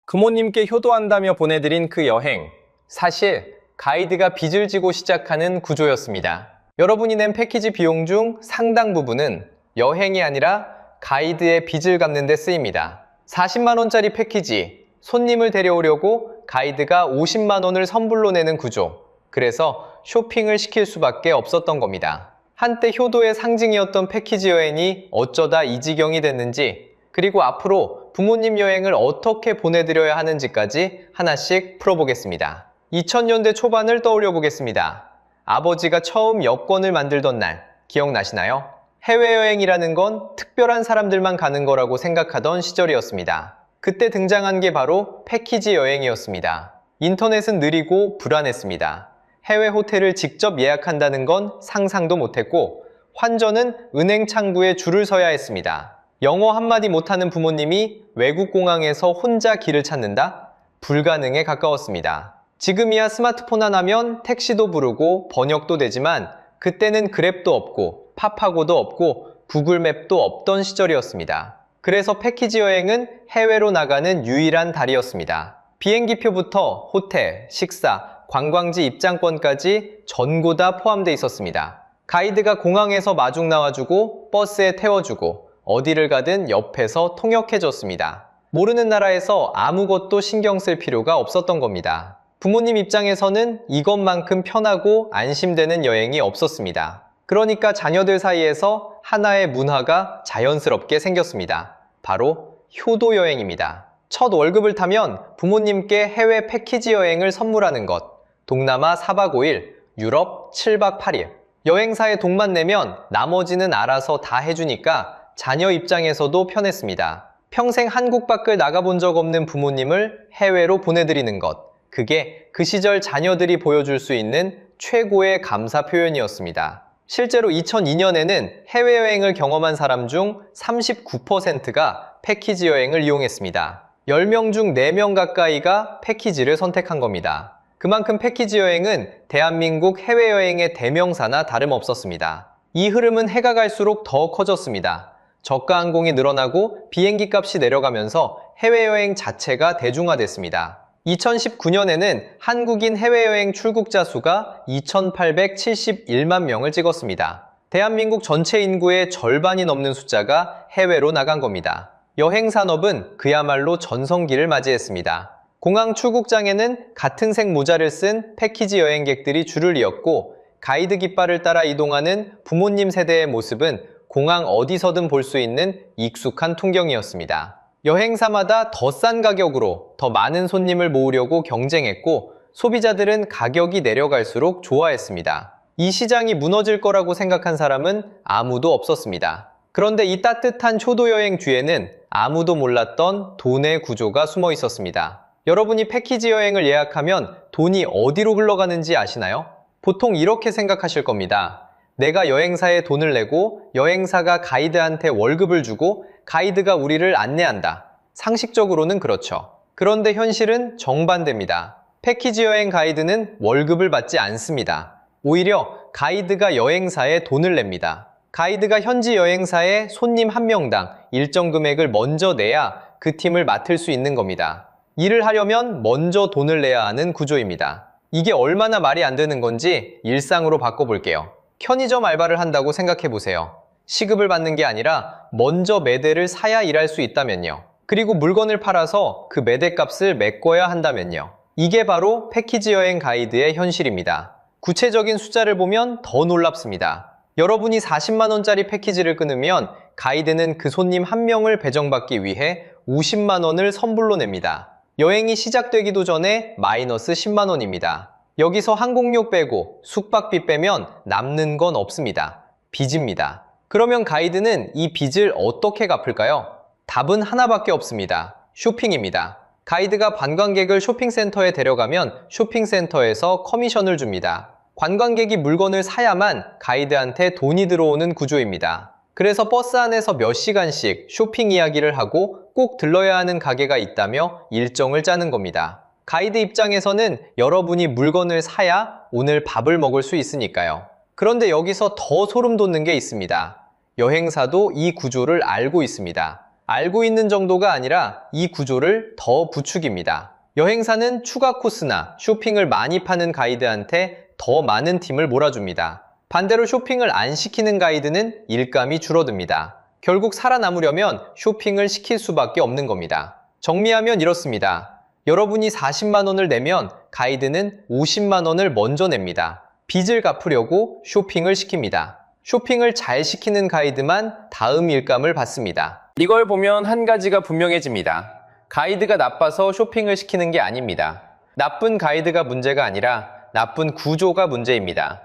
부모님께 효도한다며 보내드린 그 여행, 사실 가이드가 빚을 지고 시작하는 구조였습니다. 여러분이 낸 패키지 비용 중 상당 부분은 여행이 아니라 가이드의 빚을 갚는 데 쓰입니다. 40만 원짜리 패키지, 손님을 데려오려고 가이드가 50만 원을 선불로 내는 구조. 그래서 쇼핑을 시킬 수밖에 없었던 겁니다. 한때 효도의 상징이었던 패키지 여행이 어쩌다 이 지경이 됐는지, 그리고 앞으로 부모님 여행을 어떻게 보내드려야 하는지까지 하나씩 풀어보겠습니다. 2000년대 초반을 떠올려 보겠습니다. 아버지가 처음 여권을 만들던 날, 기억나시나요? 해외여행이라는 건 특별한 사람들만 가는 거라고 생각하던 시절이었습니다. 그때 등장한 게 바로 패키지 여행이었습니다. 인터넷은 느리고 불안했습니다. 해외 호텔을 직접 예약한다는 건 상상도 못했고, 환전은 은행 창구에 줄을 서야 했습니다. 영어 한마디 못하는 부모님이 외국 공항에서 혼자 길을 찾는다? 불가능에 가까웠습니다. 지금이야 스마트폰 하나면 택시도 부르고 번역도 되지만 그때는 그랩도 없고 파파고도 없고 구글맵도 없던 시절이었습니다. 그래서 패키지 여행은 해외로 나가는 유일한 다리였습니다. 비행기표부터 호텔, 식사, 관광지 입장권까지 전부 다 포함되어 있었습니다. 가이드가 공항에서 마중 나와주고 버스에 태워주고 어디를 가든 옆에서 통역해줬습니다. 모르는 나라에서 아무것도 신경 쓸 필요가 없었던 겁니다. 부모님 입장에서는 이것만큼 편하고 안심되는 여행이 없었습니다. 그러니까 자녀들 사이에서 하나의 문화가 자연스럽게 생겼습니다. 바로 효도 여행입니다. 첫 월급을 타면 부모님께 해외 패키지 여행을 선물하는 것. 동남아 4박 5일, 유럽 7박 8일. 여행사에 돈만 내면 나머지는 알아서 다 해주니까 자녀 입장에서도 편했습니다. 평생 한국 밖을 나가본 적 없는 부모님을 해외로 보내드리는 것. 그게 그 시절 자녀들이 보여줄 수 있는 최고의 감사 표현이었습니다. 실제로 2002년에는 해외여행을 경험한 사람 중 39%가 패키지 여행을 이용했습니다. 10명 중 4명 가까이가 패키지를 선택한 겁니다. 그만큼 패키지 여행은 대한민국 해외여행의 대명사나 다름없었습니다. 이 흐름은 해가 갈수록 더 커졌습니다. 저가 항공이 늘어나고 비행기 값이 내려가면서 해외여행 자체가 대중화됐습니다. 2019년에는 한국인 해외여행 출국자 수가 2,871만 명을 찍었습니다. 대한민국 전체 인구의 절반이 넘는 숫자가 해외로 나간 겁니다. 여행 산업은 그야말로 전성기를 맞이했습니다. 공항 출국장에는 같은 색 모자를 쓴 패키지 여행객들이 줄을 이었고, 가이드 깃발을 따라 이동하는 부모님 세대의 모습은 공항 어디서든 볼 수 있는 익숙한 풍경이었습니다. 여행사마다 더 싼 가격으로 더 많은 손님을 모으려고 경쟁했고, 소비자들은 가격이 내려갈수록 좋아했습니다. 이 시장이 무너질 거라고 생각한 사람은 아무도 없었습니다. 그런데 이 따뜻한 효도 여행 뒤에는 아무도 몰랐던 돈의 구조가 숨어 있었습니다. 여러분이 패키지 여행을 예약하면 돈이 어디로 흘러가는지 아시나요? 보통 이렇게 생각하실 겁니다. 내가 여행사에 돈을 내고 여행사가 가이드한테 월급을 주고 가이드가 우리를 안내한다. 상식적으로는 그렇죠. 그런데 현실은 정반대입니다. 패키지 여행 가이드는 월급을 받지 않습니다. 오히려 가이드가 여행사에 돈을 냅니다. 가이드가 현지 여행사에 손님 한 명당 일정 금액을 먼저 내야 그 팀을 맡을 수 있는 겁니다. 일을 하려면 먼저 돈을 내야 하는 구조입니다. 이게 얼마나 말이 안 되는 건지 일상으로 바꿔볼게요. 편의점 알바를 한다고 생각해보세요. 시급을 받는 게 아니라 먼저 매대를 사야 일할 수 있다면요. 그리고 물건을 팔아서 그 매대 값을 메꿔야 한다면요. 이게 바로 패키지 여행 가이드의 현실입니다. 구체적인 숫자를 보면 더 놀랍습니다. 여러분이 40만 원짜리 패키지를 끊으면 가이드는 그 손님 한 명을 배정받기 위해 50만 원을 선불로 냅니다. 여행이 시작되기도 전에 마이너스 10만 원입니다. 여기서 항공료 빼고 숙박비 빼면 남는 건 없습니다. 빚입니다. 그러면 가이드는 이 빚을 어떻게 갚을까요? 답은 하나밖에 없습니다. 쇼핑입니다. 가이드가 관광객을 쇼핑센터에 데려가면 쇼핑센터에서 커미션을 줍니다. 관광객이 물건을 사야만 가이드한테 돈이 들어오는 구조입니다. 그래서 버스 안에서 몇 시간씩 쇼핑 이야기를 하고 꼭 들러야 하는 가게가 있다며 일정을 짜는 겁니다. 가이드 입장에서는 여러분이 물건을 사야 오늘 밥을 먹을 수 있으니까요. 그런데 여기서 더 소름 돋는 게 있습니다. 여행사도 이 구조를 알고 있습니다. 알고 있는 정도가 아니라 이 구조를 더 부추깁니다. 여행사는 추가 코스나 쇼핑을 많이 파는 가이드한테 더 많은 팀을 몰아줍니다. 반대로 쇼핑을 안 시키는 가이드는 일감이 줄어듭니다. 결국 살아남으려면 쇼핑을 시킬 수밖에 없는 겁니다. 정리하면 이렇습니다. 여러분이 40만 원을 내면 가이드는 50만 원을 먼저 냅니다. 빚을 갚으려고 쇼핑을 시킵니다. 쇼핑을 잘 시키는 가이드만 다음 일감을 받습니다. 이걸 보면 한 가지가 분명해집니다. 가이드가 나빠서 쇼핑을 시키는 게 아닙니다. 나쁜 가이드가 문제가 아니라 나쁜 구조가 문제입니다.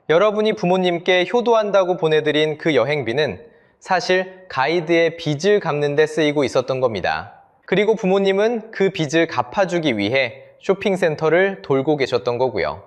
여러분이 부모님께 효도한다고 보내드린 그 여행비는 사실 가이드의 빚을 갚는 데 쓰이고 있었던 겁니다. 그리고 부모님은 그 빚을 갚아주기 위해 쇼핑센터를 돌고 계셨던 거고요.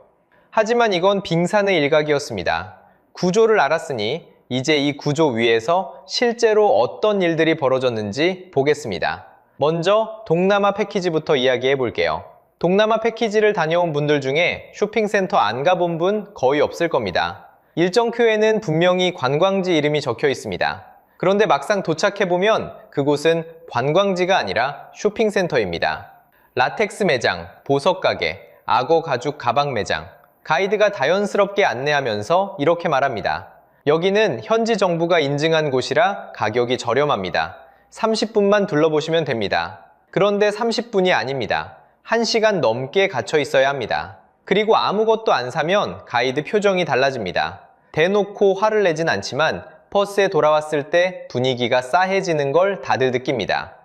하지만 이건 빙산의 일각이었습니다. 구조를 알았으니 이제 이 구조 위에서 실제로 어떤 일들이 벌어졌는지 보겠습니다. 먼저 동남아 패키지부터 이야기해 볼게요. 동남아 패키지를 다녀온 분들 중에 쇼핑센터 안 가본 분 거의 없을 겁니다. 일정표에는 분명히 관광지 이름이 적혀 있습니다. 그런데 막상 도착해보면 그곳은 관광지가 아니라 쇼핑센터입니다. 라텍스 매장, 보석 가게, 악어 가죽 가방 매장. 가이드가 자연스럽게 안내하면서 이렇게 말합니다. 여기는 현지 정부가 인증한 곳이라 가격이 저렴합니다. 30분만 둘러보시면 됩니다. 그런데 30분이 아닙니다. 1시간 넘게 갇혀 있어야 합니다. 그리고 아무것도 안 사면 가이드 표정이 달라집니다. 대놓고 화를 내진 않지만 버스에 돌아왔을 때 분위기가 싸해지는 걸 다들 느낍니다.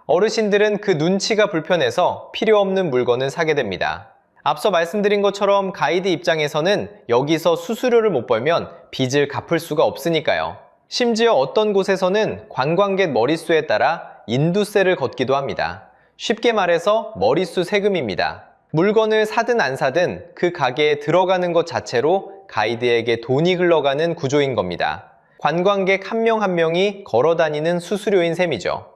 어르신들은 그 눈치가 불편해서 필요 없는 물건을 사게 됩니다. 앞서 말씀드린 것처럼 가이드 입장에서는 여기서 수수료를 못 벌면 빚을 갚을 수가 없으니까요. 심지어 어떤 곳에서는 관광객 머릿수에 따라 인두세를 걷기도 합니다. 쉽게 말해서 머릿수 세금입니다. 물건을 사든 안 사든 그 가게에 들어가는 것 자체로 가이드에게 돈이 흘러가는 구조인 겁니다. 관광객 한 명 한 명이 걸어다니는 수수료인 셈이죠.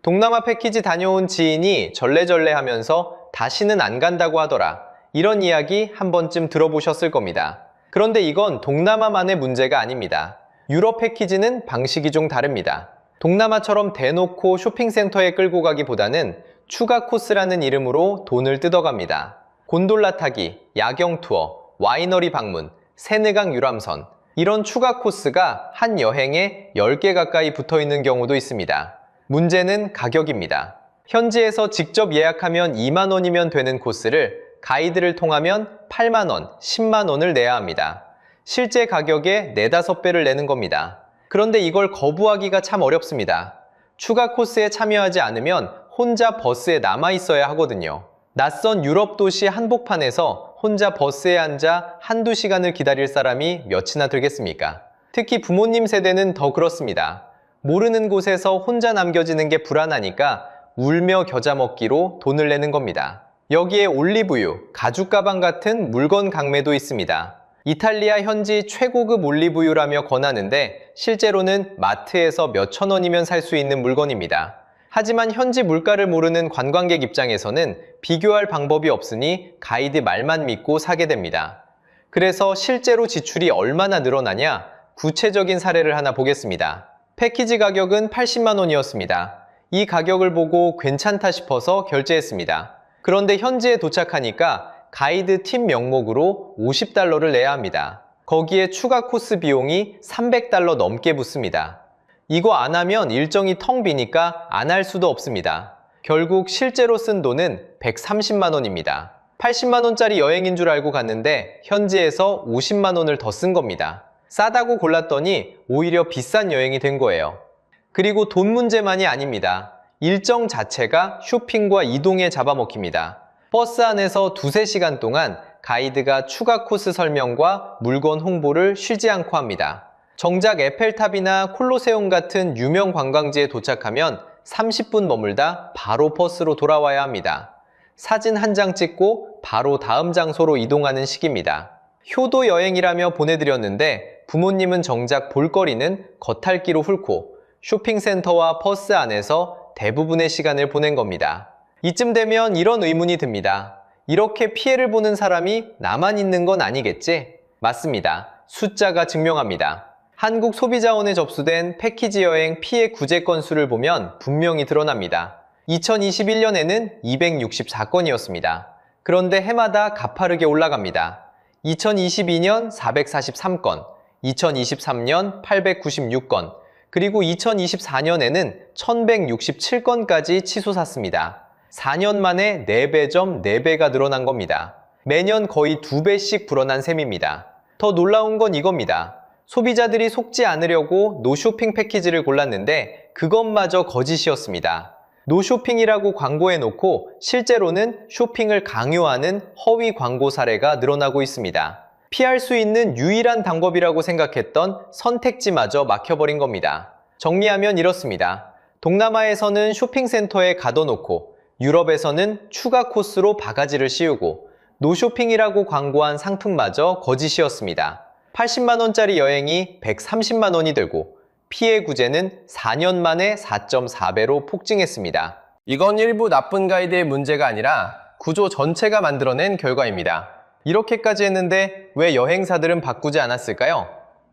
동남아 패키지 다녀온 지인이 절레절레 하면서 다시는 안 간다고 하더라. 이런 이야기 한 번쯤 들어보셨을 겁니다. 그런데 이건 동남아만의 문제가 아닙니다. 유럽 패키지는 방식이 좀 다릅니다. 동남아처럼 대놓고 쇼핑센터에 끌고 가기보다는 추가 코스라는 이름으로 돈을 뜯어갑니다. 곤돌라 타기, 야경 투어, 와이너리 방문, 세느강 유람선 이런 추가 코스가 한 여행에 10개 가까이 붙어 있는 경우도 있습니다. 문제는 가격입니다. 현지에서 직접 예약하면 2만 원이면 되는 코스를 가이드를 통하면 8만 원, 10만 원을 내야 합니다. 실제 가격의 4, 5배를 내는 겁니다. 그런데 이걸 거부하기가 참 어렵습니다. 추가 코스에 참여하지 않으면 혼자 버스에 남아 있어야 하거든요. 낯선 유럽 도시 한복판에서 혼자 버스에 앉아 한두 시간을 기다릴 사람이 몇이나 되겠습니까? 특히 부모님 세대는 더 그렇습니다. 모르는 곳에서 혼자 남겨지는 게 불안하니까 울며 겨자 먹기로 돈을 내는 겁니다. 여기에 올리브유, 가죽 가방 같은 물건 강매도 있습니다. 이탈리아 현지 최고급 올리브유라며 권하는데 실제로는 마트에서 몇천 원이면 살 수 있는 물건입니다. 하지만 현지 물가를 모르는 관광객 입장에서는 비교할 방법이 없으니 가이드 말만 믿고 사게 됩니다. 그래서 실제로 지출이 얼마나 늘어나냐? 구체적인 사례를 하나 보겠습니다. 패키지 가격은 80만 원이었습니다. 이 가격을 보고 괜찮다 싶어서 결제했습니다. 그런데 현지에 도착하니까 가이드 팀 명목으로 $50를 내야 합니다. 거기에 추가 코스 비용이 $300 넘게 붙습니다. 이거 안 하면 일정이 텅 비니까 안 할 수도 없습니다. 결국 실제로 쓴 돈은 130만 원입니다. 80만 원짜리 여행인 줄 알고 갔는데 현지에서 50만 원을 더 쓴 겁니다. 싸다고 골랐더니 오히려 비싼 여행이 된 거예요. 그리고 돈 문제만이 아닙니다. 일정 자체가 쇼핑과 이동에 잡아먹힙니다. 버스 안에서 2~3시간 동안 가이드가 추가 코스 설명과 물건 홍보를 쉬지 않고 합니다. 정작 에펠탑이나 콜로세움 같은 유명 관광지에 도착하면 30분 머물다 바로 버스로 돌아와야 합니다. 사진 한 장 찍고 바로 다음 장소로 이동하는 식입니다. 효도 여행이라며 보내드렸는데 부모님은 정작 볼거리는 겉핥기로 훑고 쇼핑센터와 버스 안에서 대부분의 시간을 보낸 겁니다. 이쯤 되면 이런 의문이 듭니다. 이렇게 피해를 보는 사람이 나만 있는 건 아니겠지? 맞습니다. 숫자가 증명합니다. 한국 소비자원에 접수된 패키지 여행 피해 구제 건수를 보면 분명히 드러납니다. 2021년에는 264건이었습니다. 그런데 해마다 가파르게 올라갑니다. 2022년 443건, 2023년 896건, 그리고 2024년에는 1167건까지 치솟았습니다. 4년 만에 4배 점 4배가 늘어난 겁니다. 매년 거의 2배씩 불어난 셈입니다. 더 놀라운 건 이겁니다. 소비자들이 속지 않으려고 노쇼핑 패키지를 골랐는데 그것마저 거짓이었습니다. 노쇼핑이라고 광고해놓고 실제로는 쇼핑을 강요하는 허위 광고 사례가 늘어나고 있습니다. 피할 수 있는 유일한 방법이라고 생각했던 선택지마저 막혀버린 겁니다. 정리하면 이렇습니다. 동남아에서는 쇼핑센터에 가둬놓고 유럽에서는 추가 코스로 바가지를 씌우고 노쇼핑이라고 광고한 상품마저 거짓이었습니다. 80만원짜리 여행이 130만원이 되고 피해 구제는 4년 만에 4.4배로 폭증했습니다. 이건 일부 나쁜 가이드의 문제가 아니라 구조 전체가 만들어낸 결과입니다. 이렇게까지 했는데 왜 여행사들은 바꾸지 않았을까요?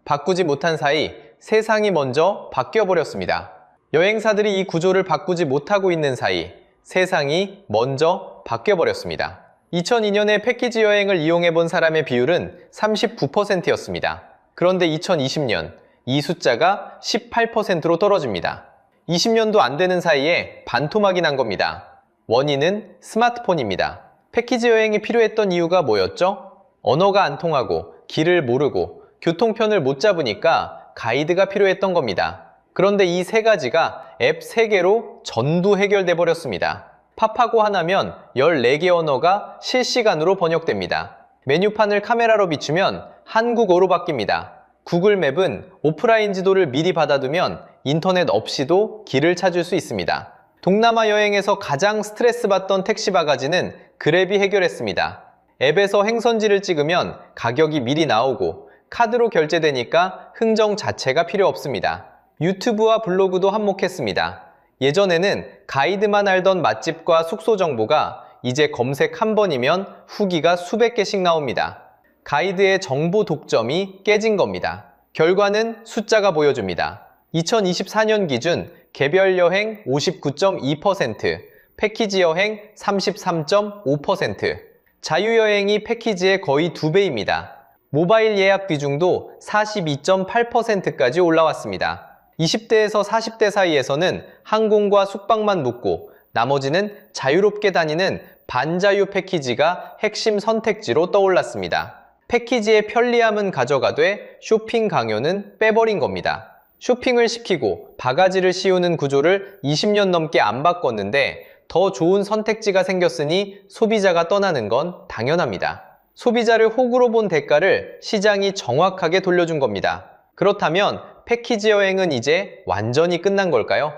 바꾸지 못한 사이 세상이 먼저 바뀌어버렸습니다. 여행사들이 이 구조를 바꾸지 못하고 있는 사이 세상이 먼저 바뀌어버렸습니다. 2002년에 패키지 여행을 이용해본 사람의 비율은 39%였습니다. 그런데 2020년 이 숫자가 18%로 떨어집니다. 20년도 안 되는 사이에 반토막이 난 겁니다. 원인은 스마트폰입니다. 패키지 여행이 필요했던 이유가 뭐였죠? 언어가 안 통하고 길을 모르고 교통편을 못 잡으니까 가이드가 필요했던 겁니다. 그런데 이 세 가지가 앱 3개로 전부 해결돼 버렸습니다. 파파고 하나면 14개 언어가 실시간으로 번역됩니다. 메뉴판을 카메라로 비추면 한국어로 바뀝니다. 구글 맵은 오프라인 지도를 미리 받아두면 인터넷 없이도 길을 찾을 수 있습니다. 동남아 여행에서 가장 스트레스 받던 택시 바가지는 그랩이 해결했습니다. 앱에서 행선지를 찍으면 가격이 미리 나오고 카드로 결제되니까 흥정 자체가 필요 없습니다. 유튜브와 블로그도 한몫했습니다. 예전에는 가이드만 알던 맛집과 숙소 정보가 이제 검색 한 번이면 후기가 수백 개씩 나옵니다. 가이드의 정보 독점이 깨진 겁니다. 결과는 숫자가 보여줍니다. 2024년 기준 개별 여행 59.2%, 패키지 여행 33.5%, 자유여행이 패키지의 거의 2배입니다. 모바일 예약 비중도 42.8%까지 올라왔습니다. 20대에서 40대 사이에서는 항공과 숙박만 묻고 나머지는 자유롭게 다니는 반자유 패키지가 핵심 선택지로 떠올랐습니다. 패키지의 편리함은 가져가되 쇼핑 강요는 빼버린 겁니다. 쇼핑을 시키고 바가지를 씌우는 구조를 20년 넘게 안 바꿨는데 더 좋은 선택지가 생겼으니 소비자가 떠나는 건 당연합니다. 소비자를 호구로 본 대가를 시장이 정확하게 돌려준 겁니다. 그렇다면 패키지 여행은 이제 완전히 끝난 걸까요?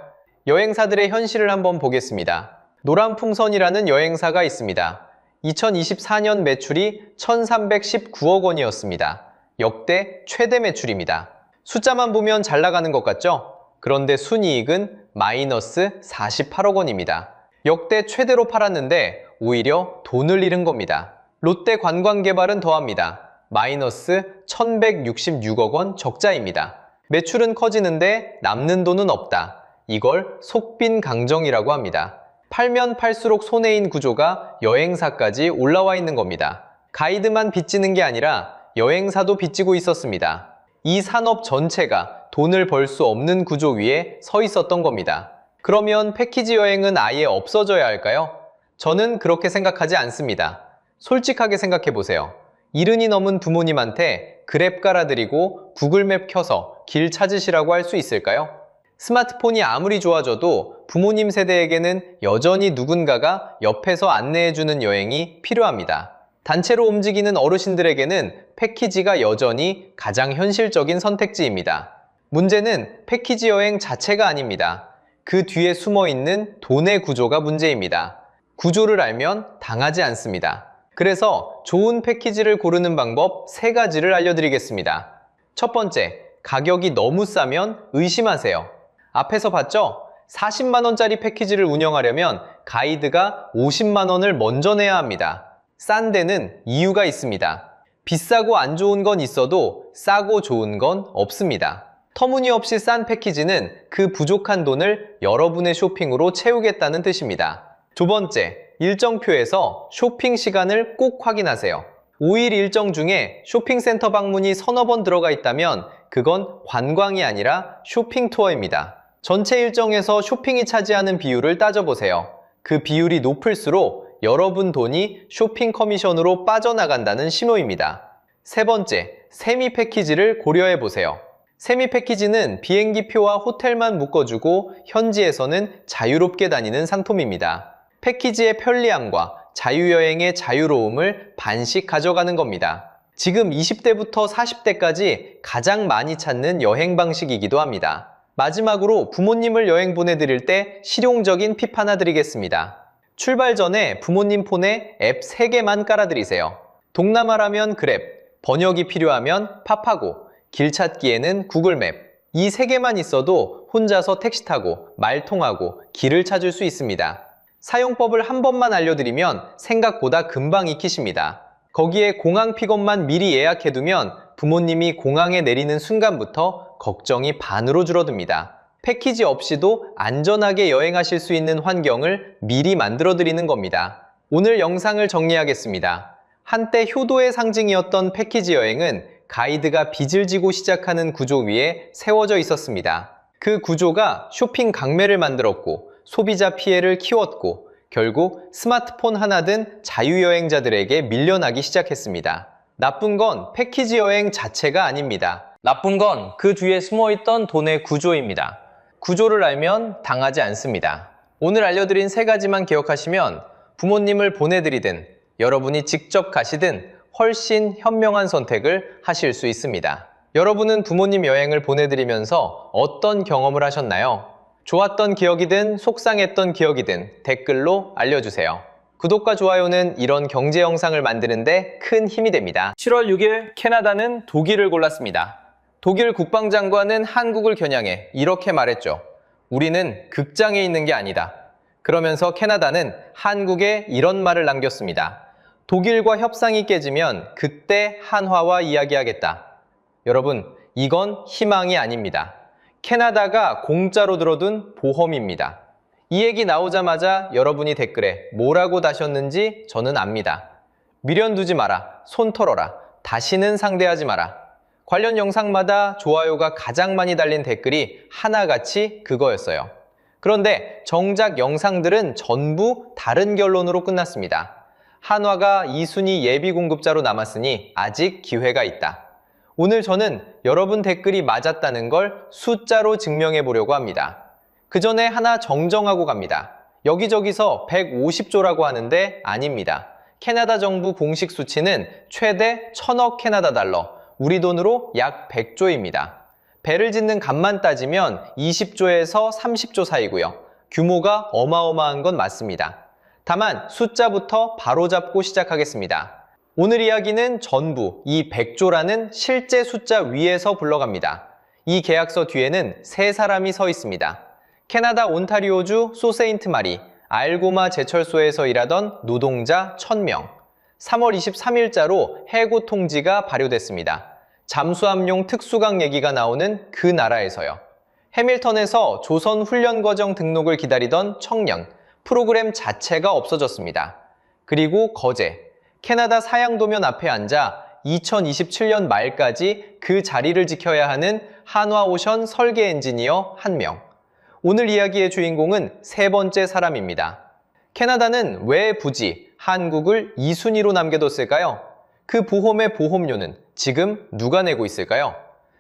여행사들의 현실을 한번 보겠습니다. 노란풍선이라는 여행사가 있습니다. 2024년 매출이 1319억 원이었습니다. 역대 최대 매출입니다. 숫자만 보면 잘 나가는 것 같죠? 그런데 순이익은 마이너스 48억 원입니다. 역대 최대로 팔았는데 오히려 돈을 잃은 겁니다. 롯데 관광개발은 더합니다. 마이너스 1166억 원 적자입니다. 매출은 커지는데 남는 돈은 없다. 이걸 속빈강정이라고 합니다. 팔면 팔수록 손해인 구조가 여행사까지 올라와 있는 겁니다. 가이드만 빚지는 게 아니라 여행사도 빚지고 있었습니다. 이 산업 전체가 돈을 벌 수 없는 구조 위에 서 있었던 겁니다. 그러면 패키지 여행은 아예 없어져야 할까요? 저는 그렇게 생각하지 않습니다. 솔직하게 생각해 보세요. 70이 넘은 부모님한테 그랩 깔아드리고 구글맵 켜서 길 찾으시라고 할 수 있을까요? 스마트폰이 아무리 좋아져도 부모님 세대에게는 여전히 누군가가 옆에서 안내해주는 여행이 필요합니다. 단체로 움직이는 어르신들에게는 패키지가 여전히 가장 현실적인 선택지입니다. 문제는 패키지 여행 자체가 아닙니다. 그 뒤에 숨어있는 돈의 구조가 문제입니다. 구조를 알면 당하지 않습니다. 그래서 좋은 패키지를 고르는 방법 3가지를 알려드리겠습니다. 첫 번째, 가격이 너무 싸면 의심하세요. 앞에서 봤죠? 40만원짜리 패키지를 운영하려면 가이드가 50만원을 먼저 내야 합니다. 싼 데는 이유가 있습니다. 비싸고 안 좋은 건 있어도 싸고 좋은 건 없습니다. 터무니없이 싼 패키지는 그 부족한 돈을 여러분의 쇼핑으로 채우겠다는 뜻입니다. 두 번째, 일정표에서 쇼핑 시간을 꼭 확인하세요. 5일 일정 중에 쇼핑센터 방문이 서너 번 들어가 있다면 그건 관광이 아니라 쇼핑 투어입니다. 전체 일정에서 쇼핑이 차지하는 비율을 따져보세요. 그 비율이 높을수록 여러분 돈이 쇼핑 커미션으로 빠져나간다는 신호입니다. 세 번째, 세미 패키지를 고려해보세요. 세미 패키지는 비행기 표와 호텔만 묶어주고 현지에서는 자유롭게 다니는 상품입니다. 패키지의 편리함과 자유여행의 자유로움을 반씩 가져가는 겁니다. 지금 20대부터 40대까지 가장 많이 찾는 여행 방식이기도 합니다. 마지막으로 부모님을 여행 보내드릴 때 실용적인 팁 하나 드리겠습니다. 출발 전에 부모님 폰에 앱 3개만 깔아드리세요. 동남아라면 그랩, 번역이 필요하면 파파고, 길 찾기에는 구글맵. 이 3개만 있어도 혼자서 택시 타고 말 통하고 길을 찾을 수 있습니다. 사용법을 한 번만 알려드리면 생각보다 금방 익히십니다. 거기에 공항 픽업만 미리 예약해두면 부모님이 공항에 내리는 순간부터 걱정이 반으로 줄어듭니다. 패키지 없이도 안전하게 여행하실 수 있는 환경을 미리 만들어드리는 겁니다. 오늘 영상을 정리하겠습니다. 한때 효도의 상징이었던 패키지 여행은 가이드가 빚을 지고 시작하는 구조 위에 세워져 있었습니다. 그 구조가 쇼핑 강매를 만들었고 소비자 피해를 키웠고 결국 스마트폰 하나 든 자유여행자들에게 밀려나기 시작했습니다. 나쁜 건 패키지 여행 자체가 아닙니다. 나쁜 건 그 뒤에 숨어있던 돈의 구조입니다. 구조를 알면 당하지 않습니다. 오늘 알려드린 3가지만 기억하시면 부모님을 보내드리든 여러분이 직접 가시든 훨씬 현명한 선택을 하실 수 있습니다. 여러분은 부모님 여행을 보내드리면서 어떤 경험을 하셨나요? 좋았던 기억이든 속상했던 기억이든 댓글로 알려주세요. 구독과 좋아요는 이런 경제 영상을 만드는데 큰 힘이 됩니다. 7월 6일 캐나다는 독일을 골랐습니다. 독일 국방장관은 한국을 겨냥해 이렇게 말했죠. 우리는 극장에 있는 게 아니다. 그러면서 캐나다는 한국에 이런 말을 남겼습니다. 독일과 협상이 깨지면 그때 한화와 이야기하겠다. 여러분, 이건 희망이 아닙니다. 캐나다가 공짜로 들어둔 보험입니다. 이 얘기 나오자마자 여러분이 댓글에 뭐라고 다셨는지 저는 압니다. 미련 두지 마라, 손 털어라, 다시는 상대하지 마라. 관련 영상마다 좋아요가 가장 많이 달린 댓글이 하나같이 그거였어요. 그런데 정작 영상들은 전부 다른 결론으로 끝났습니다. 한화가 2순위 예비 공급자로 남았으니 아직 기회가 있다. 오늘 저는 여러분 댓글이 맞았다는 걸 숫자로 증명해 보려고 합니다. 그 전에 하나 정정하고 갑니다. 여기저기서 150조라고 하는데 아닙니다. 캐나다 정부 공식 수치는 최대 1000억 캐나다 달러, 우리 돈으로 약 100조입니다. 배를 짓는 값만 따지면 20조에서 30조 사이고요. 규모가 어마어마한 건 맞습니다. 다만 숫자부터 바로잡고 시작하겠습니다. 오늘 이야기는 전부 이 100조라는 실제 숫자 위에서 불러갑니다. 이 계약서 뒤에는 3사람이 서 있습니다. 캐나다 온타리오주 소세인트 마리, 알고마 제철소에서 일하던 노동자 1000명. 3월 23일자로 해고 통지가 발효됐습니다. 잠수함용 특수강 얘기가 나오는 그 나라에서요. 해밀턴에서 조선 훈련과정 등록을 기다리던 청년, 프로그램 자체가 없어졌습니다. 그리고 거제, 캐나다 사양도면 앞에 앉아 2027년 말까지 그 자리를 지켜야 하는 한화오션 설계 엔지니어 1명. 오늘 이야기의 주인공은 3번째 사람입니다. 캐나다는 왜 굳이 한국을 2순위로 남겨뒀을까요? 그 보험의 보험료는 지금 누가 내고 있을까요?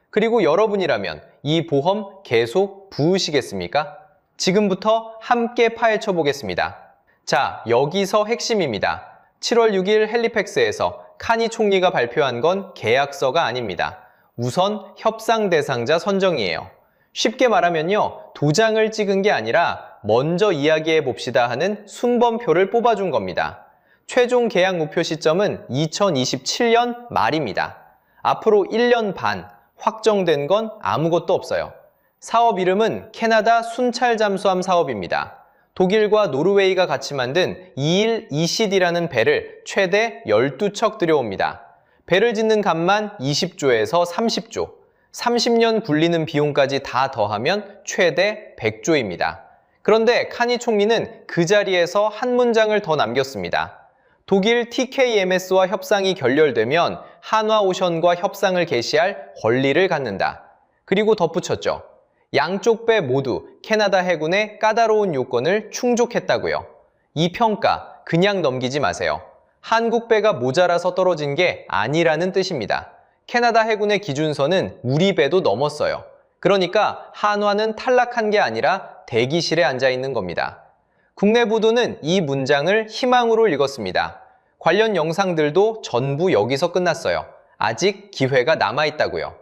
그리고 여러분이라면 이 보험 계속 부으시겠습니까? 지금부터 함께 파헤쳐 보겠습니다. 자, 여기서 핵심입니다. 7월 6일 헬리팩스에서 카니 총리가 발표한 건 계약서가 아닙니다. 우선 협상 대상자 선정이에요. 쉽게 말하면요, 도장을 찍은 게 아니라 먼저 이야기해 봅시다 하는 순번표를 뽑아준 겁니다. 최종 계약 목표 시점은 2027년 말입니다. 앞으로 1년 반, 확정된 건 아무것도 없어요. 사업 이름은 캐나다 순찰 잠수함 사업입니다. 독일과 노르웨이가 같이 만든 2일 ECD라는 배를 최대 12척 들여옵니다. 배를 짓는 값만 20조에서 30조, 30년 굴리는 비용까지 다 더하면 최대 100조입니다. 그런데 카니 총리는 그 자리에서 한 문장을 더 남겼습니다. 독일 TKMS와 협상이 결렬되면 한화오션과 협상을 개시할 권리를 갖는다. 그리고 덧붙였죠. 양쪽 배 모두 캐나다 해군의 까다로운 요건을 충족했다고요. 이 평가 그냥 넘기지 마세요. 한국 배가 모자라서 떨어진 게 아니라는 뜻입니다. 캐나다 해군의 기준선은 우리 배도 넘었어요. 그러니까 한화는 탈락한 게 아니라 대기실에 앉아 있는 겁니다. 국내 보도는 이 문장을 희망으로 읽었습니다. 관련 영상들도 전부 여기서 끝났어요. 아직 기회가 남아있다고요.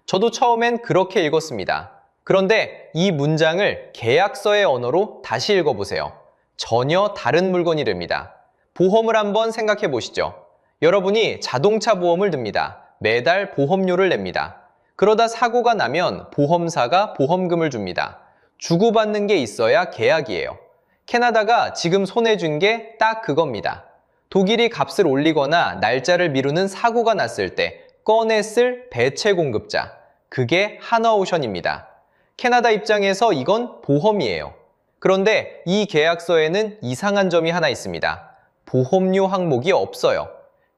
저도 처음엔 그렇게 읽었습니다. 그런데 이 문장을 계약서의 언어로 다시 읽어보세요. 전혀 다른 물건이랍니다. 보험을 한번 생각해 보시죠. 여러분이 자동차 보험을 듭니다. 매달 보험료를 냅니다. 그러다 사고가 나면 보험사가 보험금을 줍니다. 주고받는 게 있어야 계약이에요. 캐나다가 지금 손에 쥔 게 딱 그겁니다. 독일이 값을 올리거나 날짜를 미루는 사고가 났을 때 꺼내 쓸 배체 공급자. 그게 한화오션입니다. 캐나다 입장에서 이건 보험이에요. 그런데 이 계약서에는 이상한 점이 하나 있습니다. 보험료 항목이 없어요.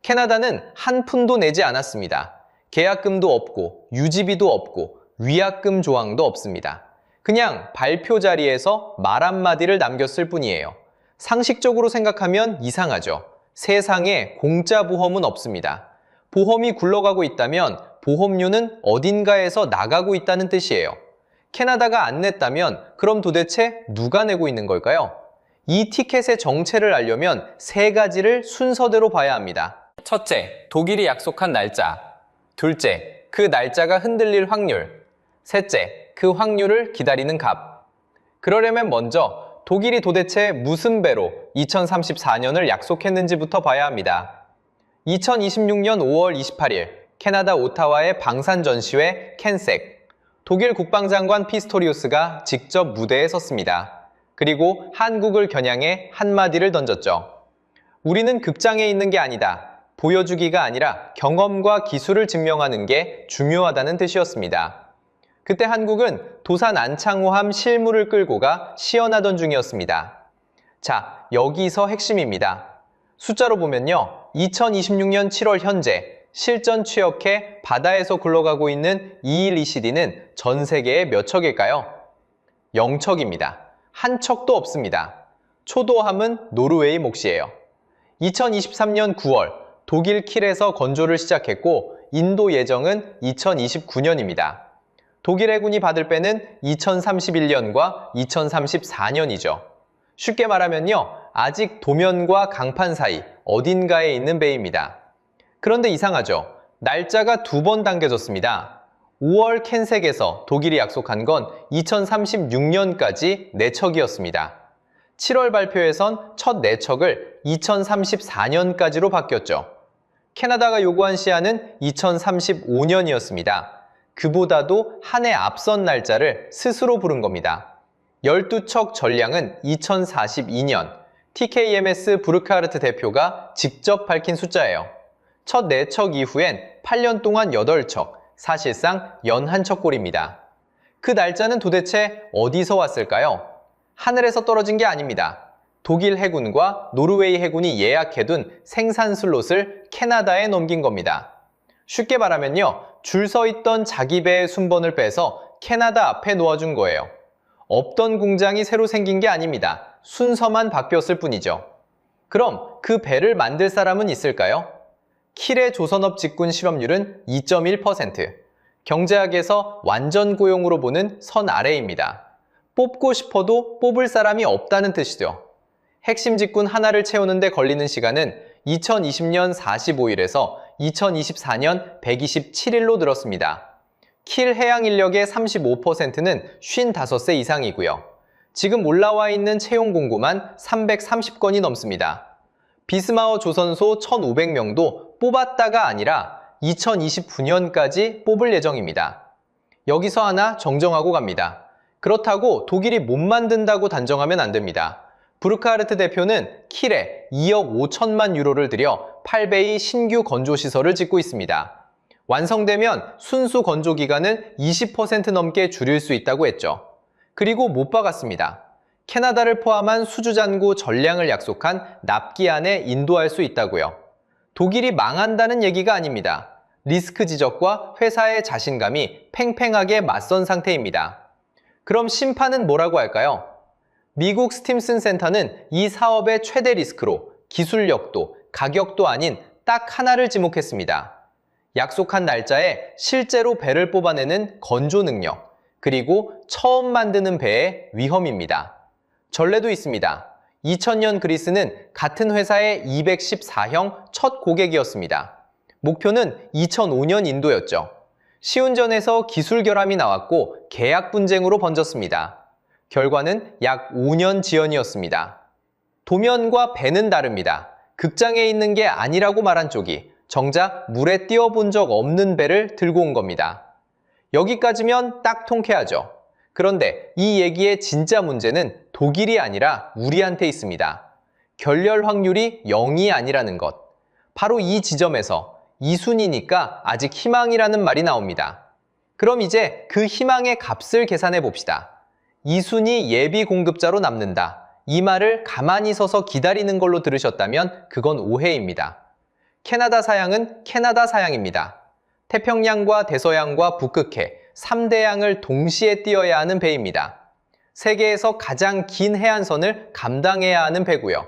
캐나다는 한 푼도 내지 않았습니다. 계약금도 없고 유지비도 없고 위약금 조항도 없습니다. 그냥 발표 자리에서 말 한마디를 남겼을 뿐이에요. 상식적으로 생각하면 이상하죠. 세상에 공짜 보험은 없습니다. 보험이 굴러가고 있다면 보험료는 어딘가에서 나가고 있다는 뜻이에요. 캐나다가 안 냈다면 그럼 도대체 누가 내고 있는 걸까요? 이 티켓의 정체를 알려면 세 가지를 순서대로 봐야 합니다. 첫째, 독일이 약속한 날짜. 둘째, 그 날짜가 흔들릴 확률. 셋째, 그 확률을 기다리는 값. 그러려면 먼저 독일이 도대체 무슨 배로 2034년을 약속했는지부터 봐야 합니다. 2026년 5월 28일 캐나다 오타와의 방산 전시회 캔색. 독일 국방장관 피스토리우스가 직접 무대에 섰습니다. 그리고 한국을 겨냥해 한마디를 던졌죠. 우리는 극장에 있는 게 아니다. 보여주기가 아니라 경험과 기술을 증명하는 게 중요하다는 뜻이었습니다. 그때 한국은 도산 안창호함 실무를 끌고 가 시연하던 중이었습니다. 자, 여기서 핵심입니다. 숫자로 보면요. 2026년 7월 현재 실전 취역해 바다에서 굴러가고 있는 212CD는 전 세계에 몇 척일까요? 0척입니다. 한 척도 없습니다. 초도함은 노르웨이 몫이에요. 2023년 9월 독일 킬에서 건조를 시작했고 인도 예정은 2029년입니다. 독일 해군이 받을 배는 2031년과 2034년이죠. 쉽게 말하면요. 아직 도면과 강판 사이 어딘가에 있는 배입니다. 그런데 이상하죠. 날짜가 두 번 당겨졌습니다. 5월 캔색에서 독일이 약속한 건 2036년까지 4척이었습니다. 7월 발표에선 첫 4척을 2034년까지로 바뀌었죠. 캐나다가 요구한 시한은 2035년이었습니다. 그보다도 한 해 앞선 날짜를 스스로 부른 겁니다. 12척 전량은 2042년 TKMS 부르크하르트 대표가 직접 밝힌 숫자예요. 첫 4척 이후엔 8년 동안 8척, 사실상 연 한 척꼴입니다. 그 날짜는 도대체 어디서 왔을까요? 하늘에서 떨어진 게 아닙니다. 독일 해군과 노르웨이 해군이 예약해둔 생산 슬롯을 캐나다에 넘긴 겁니다. 쉽게 말하면요. 줄 서 있던 자기 배의 순번을 빼서 캐나다 앞에 놓아준 거예요. 없던 공장이 새로 생긴 게 아닙니다. 순서만 바뀌었을 뿐이죠. 그럼 그 배를 만들 사람은 있을까요? 킬의 조선업 직군 실업률은 2.1%, 경제학에서 완전 고용으로 보는 선 아래입니다. 뽑고 싶어도 뽑을 사람이 없다는 뜻이죠. 핵심 직군 하나를 채우는데 걸리는 시간은 2020년 45일에서 2024년 127일로 늘었습니다. 킬 해양 인력의 35%는 55세 이상이고요. 지금 올라와 있는 채용 공고만 330건이 넘습니다. 비스마어 조선소 1,500명도 뽑았다가 아니라 2029년까지 뽑을 예정입니다. 여기서 하나 정정하고 갑니다. 그렇다고 독일이 못 만든다고 단정하면 안 됩니다. 부르크하르트 대표는 킬에 2억 5천만 유로를 들여 8배의 신규 건조시설을 짓고 있습니다. 완성되면 순수 건조 기간을 20% 넘게 줄일 수 있다고 했죠. 그리고 못 박았습니다. 캐나다를 포함한 수주잔고 전량을 약속한 납기안에 인도할 수 있다고요. 독일이 망한다는 얘기가 아닙니다. 리스크 지적과 회사의 자신감이 팽팽하게 맞선 상태입니다. 그럼 심판은 뭐라고 할까요? 미국 스팀슨 센터는 이 사업의 최대 리스크로 기술력도 가격도 아닌 딱 하나를 지목했습니다. 약속한 날짜에 실제로 배를 뽑아내는 건조 능력, 그리고 처음 만드는 배의 위험입니다. 전례도 있습니다. 2000년 그리스는 같은 회사의 214형 첫 고객이었습니다. 목표는 2005년 인도였죠. 시운전에서 기술 결함이 나왔고 계약 분쟁으로 번졌습니다. 결과는 약 5년 지연이었습니다. 도면과 배는 다릅니다. 극장에 있는 게 아니라고 말한 쪽이 정작 물에 띄워본 적 없는 배를 들고 온 겁니다. 여기까지면 딱 통쾌하죠. 그런데 이 얘기의 진짜 문제는 독일이 아니라 우리한테 있습니다. 결렬 확률이 0이 아니라는 것. 바로 이 지점에서 2순위니까 아직 희망이라는 말이 나옵니다. 그럼 이제 그 희망의 값을 계산해 봅시다. 2순위 예비 공급자로 남는다. 이 말을 가만히 서서 기다리는 걸로 들으셨다면 그건 오해입니다. 캐나다 사양은 캐나다 사양입니다. 태평양과 대서양과 북극해 3대양을 동시에 띄어야 하는 배입니다. 세계에서 가장 긴 해안선을 감당해야 하는 배고요.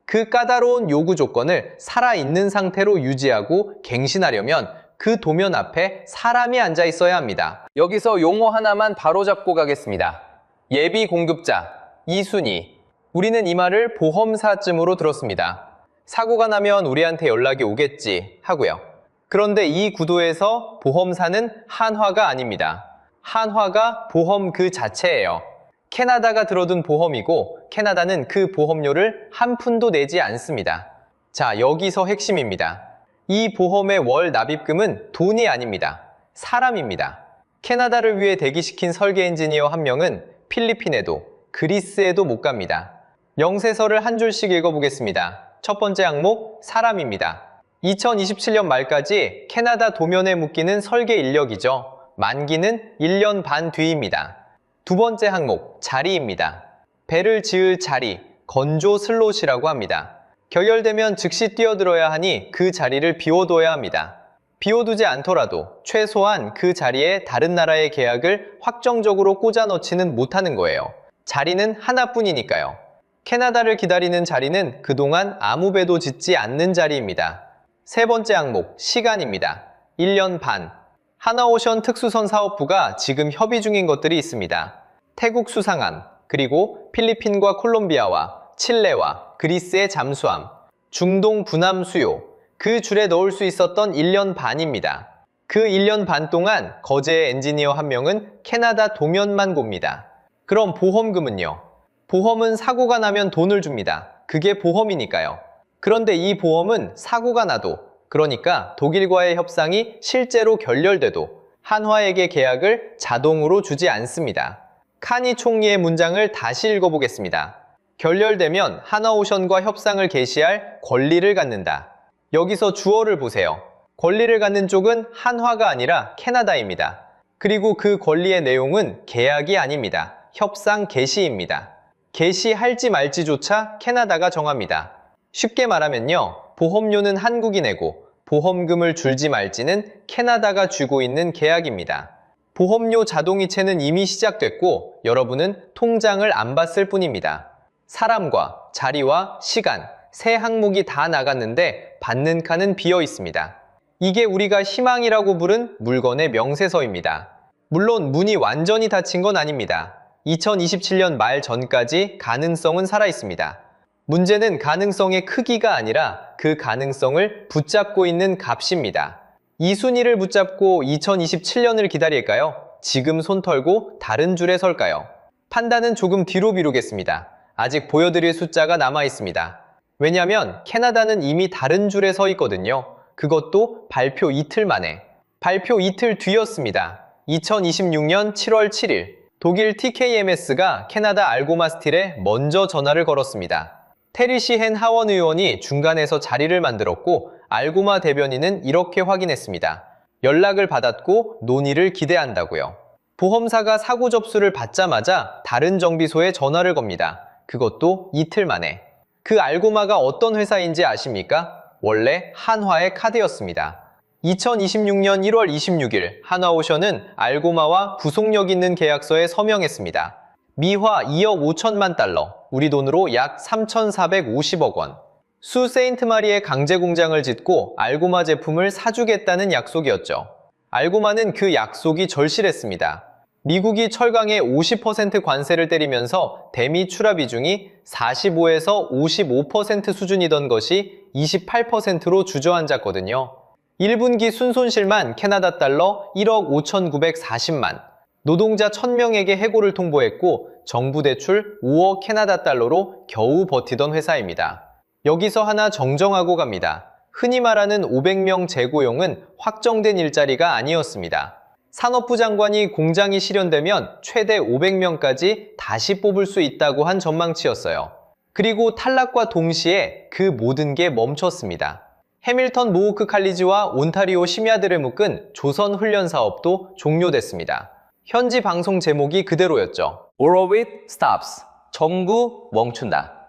그 까다로운 요구 조건을 살아있는 상태로 유지하고 갱신하려면 그 도면 앞에 사람이 앉아 있어야 합니다. 여기서 용어 하나만 바로잡고 가겠습니다. 예비 공급자, 2순위. 우리는 이 말을 보험사쯤으로 들었습니다. 사고가 나면 우리한테 연락이 오겠지 하고요. 그런데 이 구도에서 보험사는 한화가 아닙니다. 한화가 보험 그 자체예요. 캐나다가 들어둔 보험이고 캐나다는 그 보험료를 한 푼도 내지 않습니다. 자, 여기서 핵심입니다. 이 보험의 월 납입금은 돈이 아닙니다. 사람입니다. 캐나다를 위해 대기시킨 설계 엔지니어 한 명은 필리핀에도 그리스에도 못 갑니다. 명세서를 한 줄씩 읽어보겠습니다. 첫 번째 항목, 사람입니다. 2027년 말까지 캐나다 도면에 묶이는 설계 인력이죠. 만기는 1년 반 뒤입니다. 두 번째 항목, 자리입니다. 배를 지을 자리, 건조 슬롯이라고 합니다. 결렬되면 즉시 뛰어들어야 하니 그 자리를 비워둬야 합니다. 비워두지 않더라도 최소한 그 자리에 다른 나라의 계약을 확정적으로 꽂아 넣지는 못하는 거예요. 자리는 하나뿐이니까요. 캐나다를 기다리는 자리는 그동안 아무 배도 짓지 않는 자리입니다. 세 번째 항목, 시간입니다. 1년 반. 하나오션 특수선 사업부가 지금 협의 중인 것들이 있습니다. 태국 수상함, 그리고 필리핀과 콜롬비아와 칠레와 그리스의 잠수함, 중동 분함 수요, 그 줄에 넣을 수 있었던 1년 반입니다. 그 1년 반 동안 거제의 엔지니어 한 명은 캐나다 도면만 봅니다. 그럼 보험금은요? 보험은 사고가 나면 돈을 줍니다. 그게 보험이니까요. 그런데 이 보험은 사고가 나도, 그러니까 독일과의 협상이 실제로 결렬돼도 한화에게 계약을 자동으로 주지 않습니다. 카니 총리의 문장을 다시 읽어보겠습니다. 결렬되면 하나오션과 협상을 개시할 권리를 갖는다. 여기서 주어를 보세요. 권리를 갖는 쪽은 한화가 아니라 캐나다입니다. 그리고 그 권리의 내용은 계약이 아닙니다. 협상 개시입니다. 개시할지 말지조차 캐나다가 정합니다. 쉽게 말하면요, 보험료는 한국이 내고 보험금을 줄지 말지는 캐나다가 쥐고 있는 계약입니다. 보험료 자동이체는 이미 시작됐고 여러분은 통장을 안 봤을 뿐입니다. 사람과 자리와 시간, 세 항목이 다 나갔는데 받는 칸은 비어 있습니다. 이게 우리가 희망이라고 부른 물건의 명세서입니다. 물론 문이 완전히 닫힌 건 아닙니다. 2027년 말 전까지 가능성은 살아있습니다. 문제는 가능성의 크기가 아니라 그 가능성을 붙잡고 있는 값입니다. 이 순위를 붙잡고 2027년을 기다릴까요? 지금 손 털고 다른 줄에 설까요? 판단은 조금 뒤로 미루겠습니다. 아직 보여드릴 숫자가 남아있습니다. 왜냐하면 캐나다는 이미 다른 줄에 서 있거든요. 그것도 발표 이틀 만에. 발표 이틀 뒤였습니다. 2026년 7월 7일 독일 TKMS가 캐나다 알고마 스틸에 먼저 전화를 걸었습니다. 테리 헨 하원 의원이 중간에서 자리를 만들었고 알고마 대변인은 이렇게 확인했습니다. 연락을 받았고 논의를 기대한다고요. 보험사가 사고 접수를 받자마자 다른 정비소에 전화를 겁니다. 그것도 이틀 만에. 그 알고마가 어떤 회사인지 아십니까? 원래 한화의 카드였습니다. 2026년 1월 26일 한화오션은 알고마와 구속력 있는 계약서에 서명했습니다. 미화 2억 5천만 달러, 우리 돈으로 약 3,450억 원. 수 세인트마리에 강제 공장을 짓고 알고마 제품을 사주겠다는 약속이었죠. 알고마는 그 약속이 절실했습니다. 미국이 철강에 50% 관세를 때리면서 대미 출하 비중이 45에서 55% 수준이던 것이 28%로 주저앉았거든요. 1분기 순손실만 캐나다 달러 1억 5,940만, 노동자 1,000명에게 해고를 통보했고 정부 대출 5억 캐나다 달러로 겨우 버티던 회사입니다. 여기서 하나 정정하고 갑니다. 흔히 말하는 500명 재고용은 확정된 일자리가 아니었습니다. 산업부 장관이 공장이 실현되면 최대 500명까지 다시 뽑을 수 있다고 한 전망치였어요. 그리고 탈락과 동시에 그 모든 게 멈췄습니다. 해밀턴 모호크 칼리지와 온타리오 심야들을 묶은 조선 훈련 사업도 종료됐습니다. 현지 방송 제목이 그대로였죠. All of it stops. 전부 멈춘다.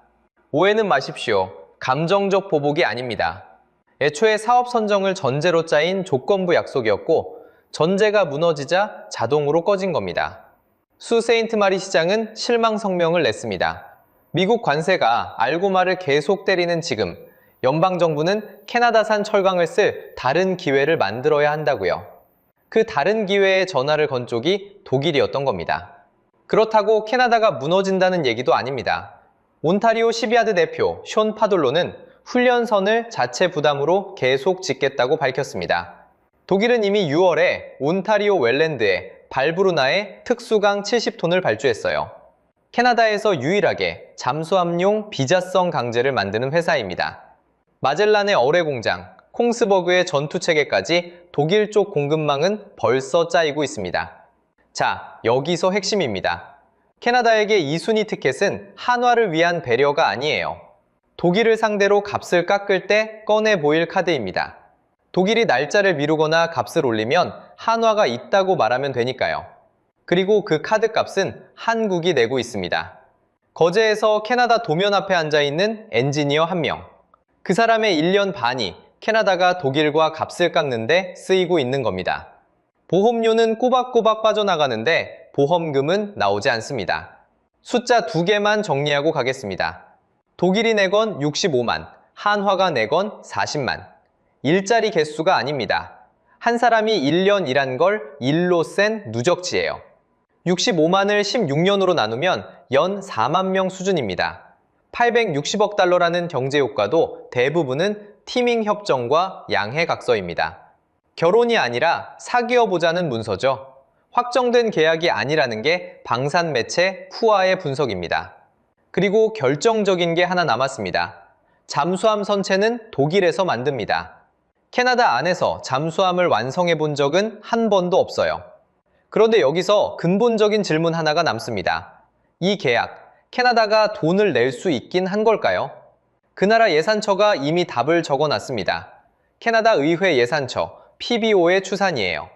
오해는 마십시오. 감정적 보복이 아닙니다. 애초에 사업 선정을 전제로 짜인 조건부 약속이었고 전제가 무너지자 자동으로 꺼진 겁니다. 수 세인트마리 시장은 실망 성명을 냈습니다. 미국 관세가 알고마를 계속 때리는 지금 연방정부는 캐나다산 철강을 쓸 다른 기회를 만들어야 한다고요. 그 다른 기회의 전화를 건 쪽이 독일이었던 겁니다. 그렇다고 캐나다가 무너진다는 얘기도 아닙니다. 온타리오 시비아드 대표 숀 파돌로는 훈련선을 자체 부담으로 계속 짓겠다고 밝혔습니다. 독일은 이미 6월에 온타리오 웰랜드에 발브루나에 특수강 70톤을 발주했어요. 캐나다에서 유일하게 잠수함용 비자성 강제를 만드는 회사입니다. 마젤란의 어뢰 공장, 콩스버그의 전투체계까지 독일 쪽 공급망은 벌써 짜이고 있습니다. 자, 여기서 핵심입니다. 캐나다에게 이 순위 티켓은 한화를 위한 배려가 아니에요. 독일을 상대로 값을 깎을 때 꺼내 보일 카드입니다. 독일이 날짜를 미루거나 값을 올리면 한화가 있다고 말하면 되니까요. 그리고 그 카드 값은 한국이 내고 있습니다. 거제에서 캐나다 도면 앞에 앉아있는 엔지니어 한 명. 그 사람의 1년 반이 캐나다가 독일과 값을 깎는데 쓰이고 있는 겁니다. 보험료는 꼬박꼬박 빠져나가는데 보험금은 나오지 않습니다. 숫자 2개만 정리하고 가겠습니다. 독일이 내건 65만, 한화가 내건 40만. 일자리 개수가 아닙니다. 한 사람이 1년 일한 걸 일로 센 누적치예요. 65만을 16년으로 나누면 연 4만 명 수준입니다. 860억 달러라는 경제 효과도 대부분은 티밍 협정과 양해각서입니다. 결혼이 아니라 사귀어 보자는 문서죠. 확정된 계약이 아니라는 게 방산 매체 푸아의 분석입니다. 그리고 결정적인 게 하나 남았습니다. 잠수함 선체는 독일에서 만듭니다. 캐나다 안에서 잠수함을 완성해 본 적은 한 번도 없어요. 그런데 여기서 근본적인 질문 하나가 남습니다. 이 계약, 캐나다가 돈을 낼 수 있긴 한 걸까요? 그 나라 예산처가 이미 답을 적어놨습니다. 캐나다 의회 예산처, PBO의 추산이에요.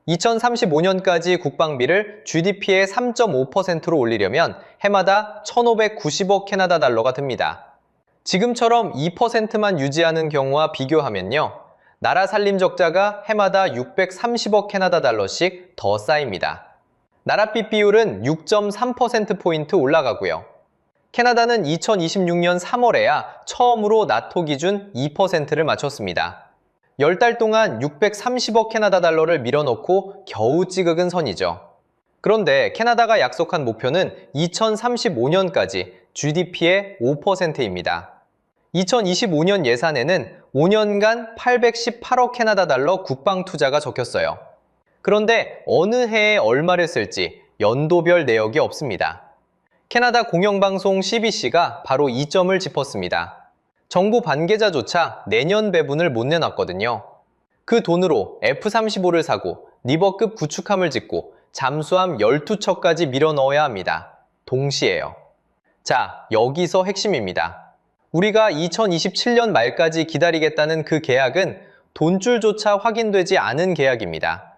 2035년까지 국방비를 GDP의 3.5%로 올리려면 해마다 1,590억 캐나다 달러가 듭니다. 지금처럼 2%만 유지하는 경우와 비교하면요. 나라 살림 적자가 해마다 630억 캐나다 달러씩 더 쌓입니다. 나라빚 비율은 6.3%포인트 올라가고요. 캐나다는 2026년 3월에야 처음으로 나토 기준 2%를 맞췄습니다. 10달 동안 630억 캐나다 달러를 밀어넣고 겨우 찌그은 선이죠. 그런데 캐나다가 약속한 목표는 2035년까지 GDP의 5%입니다. 2025년 예산에는 5년간 818억 캐나다 달러 국방 투자가 적혔어요. 그런데 어느 해에 얼마를 쓸지 연도별 내역이 없습니다. 캐나다 공영방송 CBC가 바로 이 점을 짚었습니다. 정부 관계자조차 내년 배분을 못 내놨거든요. 그 돈으로 F-35를 사고 리버급 구축함을 짓고 잠수함 12척까지 밀어넣어야 합니다. 동시에요. 자, 여기서 핵심입니다. 우리가 2027년 말까지 기다리겠다는 그 계약은 돈줄조차 확인되지 않은 계약입니다.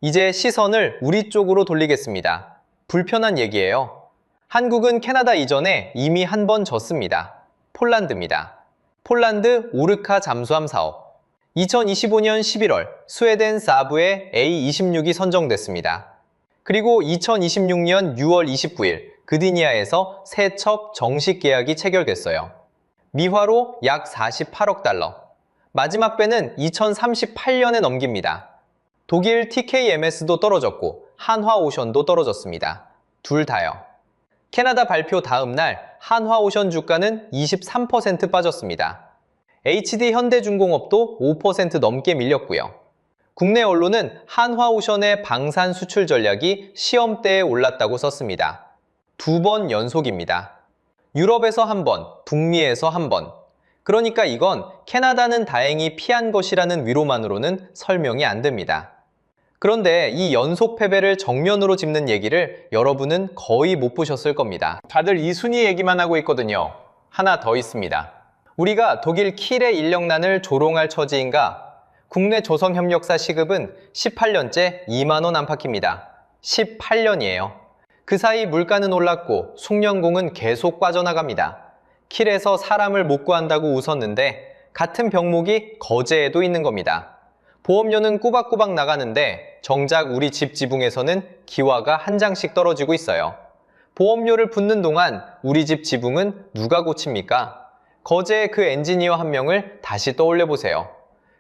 이제 시선을 우리 쪽으로 돌리겠습니다. 불편한 얘기예요. 한국은 캐나다 이전에 이미 한 번 졌습니다. 폴란드입니다. 폴란드 오르카 잠수함 사업. 2025년 11월 스웨덴 사브에 A26이 선정됐습니다. 그리고 2026년 6월 29일 그디니아에서 세 척 정식 계약이 체결됐어요. 미화로 약 48억 달러. 마지막 배는 2038년에 넘깁니다. 독일 TKMS도 떨어졌고 한화오션도 떨어졌습니다. 둘 다요. 캐나다 발표 다음 날 한화오션 주가는 23% 빠졌습니다. HD 현대중공업도 5% 넘게 밀렸고요. 국내 언론은 한화오션의 방산 수출 전략이 시험대에 올랐다고 썼습니다. 2번 연속입니다. 유럽에서 한 번, 북미에서 한 번. 그러니까 이건 캐나다는 다행히 피한 것이라는 위로만으로는 설명이 안 됩니다. 그런데 이 연속 패배를 정면으로 짚는 얘기를 여러분은 거의 못 보셨을 겁니다. 다들 이 순위 얘기만 하고 있거든요. 하나 더 있습니다. 우리가 독일 킬의 인력난을 조롱할 처지인가? 국내 조성협력사 시급은 18년째 2만 원 안팎입니다. 18년이에요. 그 사이 물가는 올랐고 숙련공은 계속 빠져나갑니다. 킬에서 사람을 못 구한다고 웃었는데 같은 병목이 거제에도 있는 겁니다. 보험료는 꼬박꼬박 나가는데 정작 우리 집 지붕에서는 기와가 한 장씩 떨어지고 있어요. 보험료를 붓는 동안 우리 집 지붕은 누가 고칩니까? 거제의 그 엔지니어 한 명을 다시 떠올려 보세요.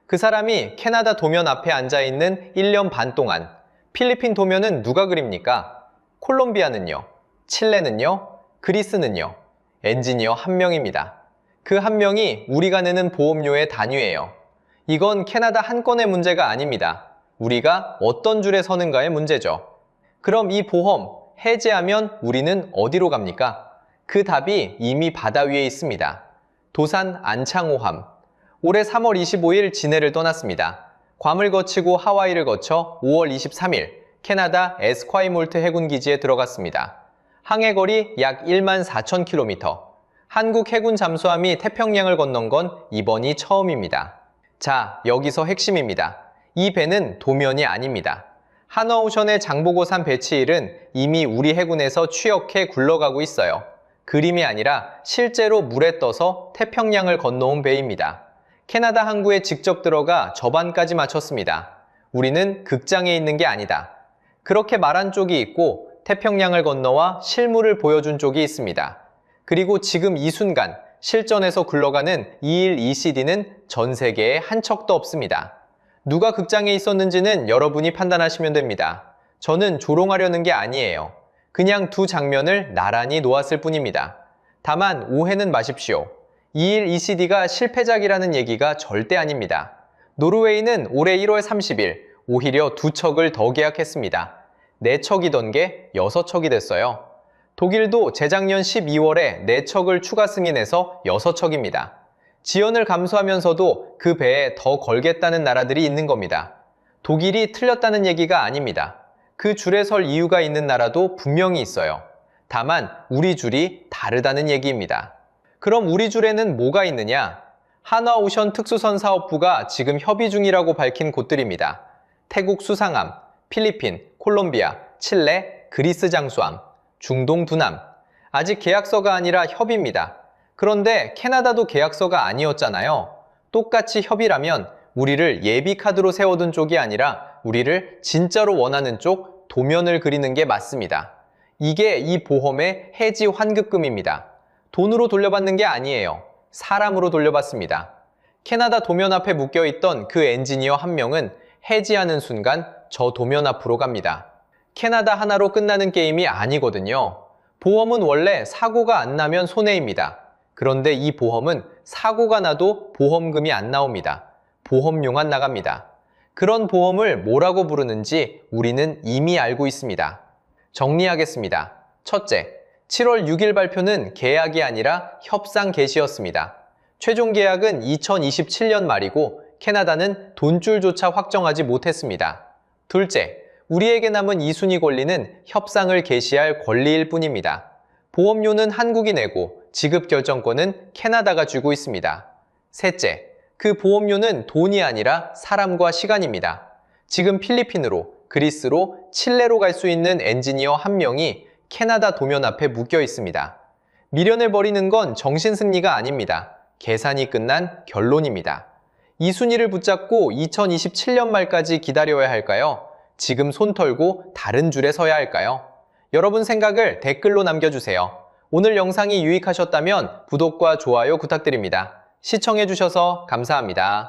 그 사람이 캐나다 도면 앞에 앉아있는 1년 반 동안 필리핀 도면은 누가 그립니까? 콜롬비아는요? 칠레는요? 그리스는요? 엔지니어 한 명입니다. 그 한 명이 우리가 내는 보험료의 단위예요. 이건 캐나다 한 건의 문제가 아닙니다. 우리가 어떤 줄에 서는가의 문제죠. 그럼 이 보험 해지하면 우리는 어디로 갑니까? 그 답이 이미 바다 위에 있습니다. 도산 안창호함. 올해 3월 25일 진해를 떠났습니다. 괌을 거치고 하와이를 거쳐 5월 23일 캐나다 에스콰이몰트 해군기지에 들어갔습니다. 항해거리 약 1만 4천 킬로미터. 한국 해군 잠수함이 태평양을 건넌 건 이번이 처음입니다. 자, 여기서 핵심입니다. 이 배는 도면이 아닙니다. 한화오션의 장보고산 배치일은 이미 우리 해군에서 취역해 굴러가고 있어요. 그림이 아니라 실제로 물에 떠서 태평양을 건너온 배입니다. 캐나다 항구에 직접 들어가 저반까지 마쳤습니다. 우리는 극장에 있는 게 아니다. 그렇게 말한 쪽이 있고 태평양을 건너와 실물을 보여준 쪽이 있습니다. 그리고 지금 이 순간 실전에서 굴러가는 21ECD는 전 세계에 한 척도 없습니다. 누가 극장에 있었는지는 여러분이 판단하시면 됩니다. 저는 조롱하려는 게 아니에요. 그냥 두 장면을 나란히 놓았을 뿐입니다. 다만 오해는 마십시오. 21ECD가 실패작이라는 얘기가 절대 아닙니다. 노르웨이는 올해 1월 30일 오히려 2척을 더 계약했습니다. 4척이던 게 6척이 됐어요. 독일도 재작년 12월에 4척을 추가 승인해서 6척입니다. 지연을 감수하면서도 그 배에 더 걸겠다는 나라들이 있는 겁니다. 독일이 틀렸다는 얘기가 아닙니다. 그 줄에 설 이유가 있는 나라도 분명히 있어요. 다만 우리 줄이 다르다는 얘기입니다. 그럼 우리 줄에는 뭐가 있느냐? 한화오션 특수선 사업부가 지금 협의 중이라고 밝힌 곳들입니다. 태국 수상함, 필리핀, 콜롬비아, 칠레, 그리스 장수함, 중동 두남. 아직 계약서가 아니라 협의입니다. 그런데 캐나다도 계약서가 아니었잖아요. 똑같이 협의라면 우리를 예비 카드로 세워둔 쪽이 아니라 우리를 진짜로 원하는 쪽 도면을 그리는 게 맞습니다. 이게 이 보험의 해지 환급금입니다. 돈으로 돌려받는 게 아니에요. 사람으로 돌려받습니다. 캐나다 도면 앞에 묶여있던 그 엔지니어 한 명은 해지하는 순간 저 도면 앞으로 갑니다. 캐나다 하나로 끝나는 게임이 아니거든요. 보험은 원래 사고가 안 나면 손해입니다. 그런데 이 보험은 사고가 나도 보험금이 안 나옵니다. 보험료만 나갑니다. 그런 보험을 뭐라고 부르는지 우리는 이미 알고 있습니다. 정리하겠습니다. 첫째, 7월 6일 발표는 계약이 아니라 협상 개시였습니다. 최종 계약은 2027년 말이고 캐나다는 돈줄조차 확정하지 못했습니다. 둘째, 우리에게 남은 2순위 권리는 협상을 개시할 권리일 뿐입니다. 보험료는 한국이 내고 지급 결정권은 캐나다가 쥐고 있습니다. 셋째, 그 보험료는 돈이 아니라 사람과 시간입니다. 지금 필리핀으로, 그리스로, 칠레로 갈 수 있는 엔지니어 1명이 캐나다 도면 앞에 묶여 있습니다. 미련을 버리는 건 정신승리가 아닙니다. 계산이 끝난 결론입니다. 이 순위를 붙잡고 2027년 말까지 기다려야 할까요? 지금 손 털고 다른 줄에 서야 할까요? 여러분 생각을 댓글로 남겨주세요. 오늘 영상이 유익하셨다면 구독과 좋아요 부탁드립니다. 시청해주셔서 감사합니다.